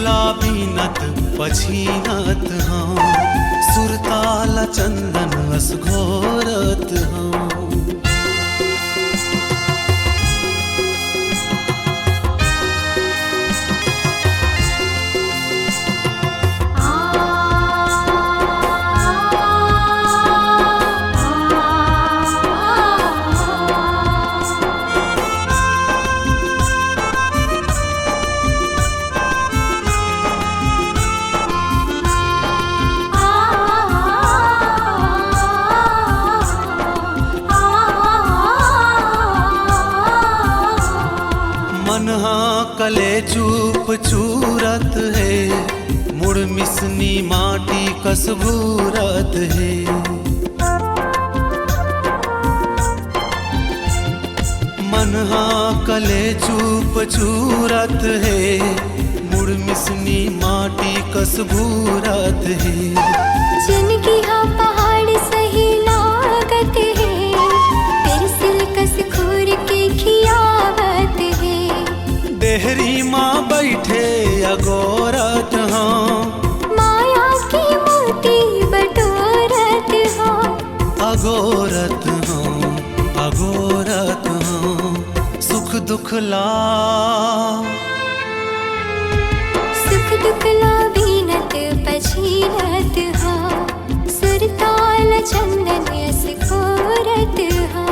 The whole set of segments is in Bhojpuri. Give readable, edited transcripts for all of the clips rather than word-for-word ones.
दुखला बीनत पछीनत हाँ, सुरताल चंदन अस घोरत हाँ। मनहा कले चूप चूरत है, मुड़ मिसनी माटी कसबूरत है। मनहा कले चूप चूरत है, मुड़ मिसनी माटी कसबूरत है। जिनकी हाँ पहाड़ सही लागत है, फिर सिलकस खोर के खियावत है। देहरी माँ बैठे अगोरत हाँ, माया की मोती बटोरत हाँ। अगोरत हाँ, अगोरत हाँ, सुख दुख ला बीनत पछीनत हाँ, सुरताल चंदन अस घोरत हाँ।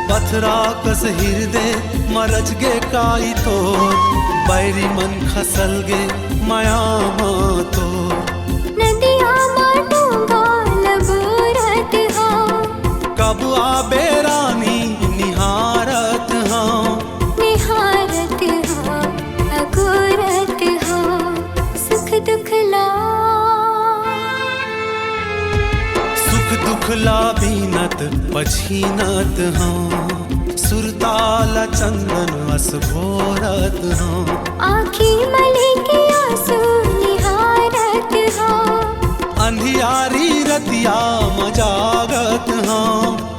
पथरा कस हृदय मरज गे काई तोर, बैरी मन खसल गे माया माँ तो। नदिया माटूंगा लगोरत हाँ, कब आबे रानी निहारत हाँ। निहारत हाँ, अगोरत हाँ, सुख दुख ला बीनत पछीनत हाँ, सुरताल चंदन अस घोरत हाँ। आँखी मले के आंसू निहारत हाँ, अंधियारी रतिया मजागत हाँ।